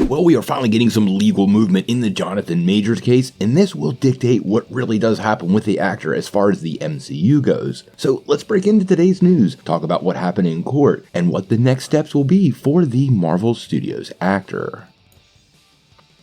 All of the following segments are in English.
Well, we are finally getting some legal movement in the Jonathan Majors case, and this will dictate what really does happen with the actor as far as the MCU goes. So let's break into today's news, talk about what happened in court, and what the next steps will be for the Marvel Studios actor.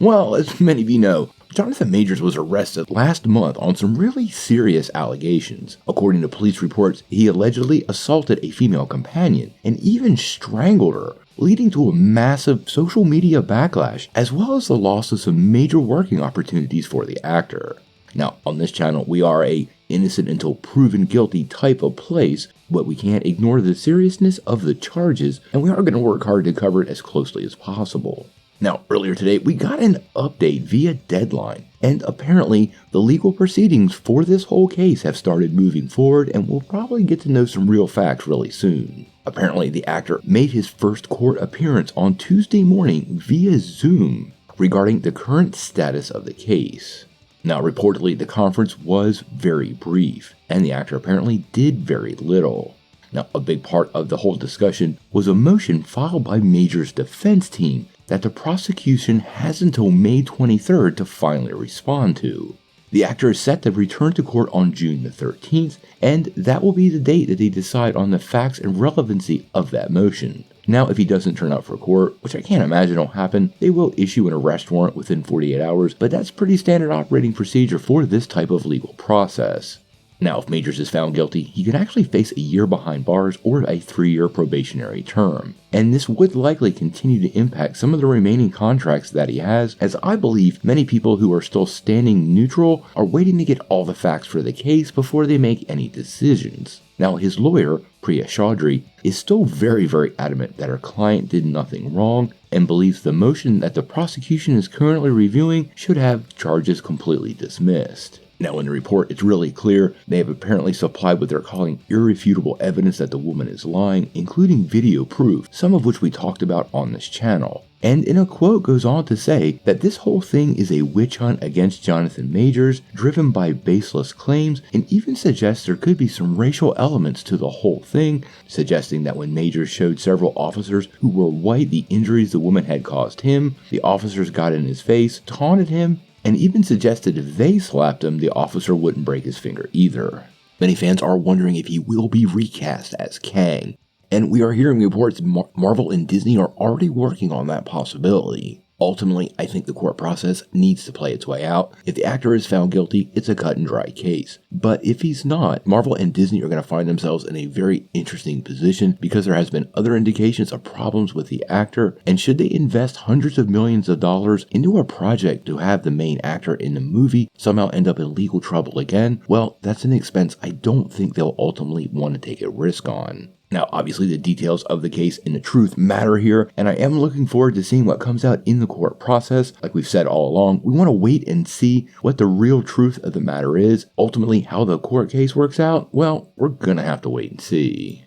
Well, as many of you know, Jonathan Majors was arrested last month on some really serious allegations. According to police reports, he allegedly assaulted a female companion and even strangled her, leading to a massive social media backlash, as well as the loss of some major working opportunities for the actor. Now, on this channel, we are a innocent until proven guilty type of place, but we can't ignore the seriousness of the charges, and we are going to work hard to cover it as closely as possible. Now, earlier today, we got an update via Deadline, and apparently the legal proceedings for this whole case have started moving forward, and we'll probably get to know some real facts really soon. Apparently, the actor made his first court appearance on Tuesday morning via Zoom regarding the current status of the case. Now, reportedly, the conference was very brief, and the actor apparently did very little. Now, a big part of the whole discussion was a motion filed by Majors' defense team that the prosecution has until May 23rd to finally respond to. The actor is set to return to court on June the 13th, and that will be the date that they decide on the facts and relevancy of that motion. Now, if he doesn't turn up for court, which I can't imagine will happen, they will issue an arrest warrant within 48 hours, but that's pretty standard operating procedure for this type of legal process. Now, if Majors is found guilty, he could actually face a year behind bars or a 3-year probationary term. And this would likely continue to impact some of the remaining contracts that he has, as I believe many people who are still standing neutral are waiting to get all the facts for the case before they make any decisions. Now, his lawyer, Priya Chaudhry, is still very adamant that her client did nothing wrong and believes the motion that the prosecution is currently reviewing should have charges completely dismissed. Now, in the report, it's really clear they have apparently supplied what they're calling irrefutable evidence that the woman is lying, including video proof, some of which we talked about on this channel. And in a quote goes on to say that this whole thing is a witch hunt against Jonathan Majors, driven by baseless claims, and even suggests there could be some racial elements to the whole thing, suggesting that when Majors showed several officers who were white the injuries the woman had caused him, the officers got in his face, taunted him, and even suggested if they slapped him, the officer wouldn't break his finger either. Many fans are wondering if he will be recast as Kang, and we are hearing reports Marvel and Disney are already working on that possibility. Ultimately, I think the court process needs to play its way out. If the actor is found guilty, it's a cut and dry case. But if he's not, Marvel and Disney are going to find themselves in a very interesting position because there has been other indications of problems with the actor, and should they invest hundreds of millions of dollars into a project to have the main actor in the movie somehow end up in legal trouble again, well, that's an expense I don't think they'll ultimately want to take a risk on. Now, obviously the details of the case and the truth matter here, and I am looking forward to seeing what comes out in the court process. Like we've said all along, we want to wait and see what the real truth of the matter is. Ultimately, how the court case works out, well, we're gonna have to wait and see.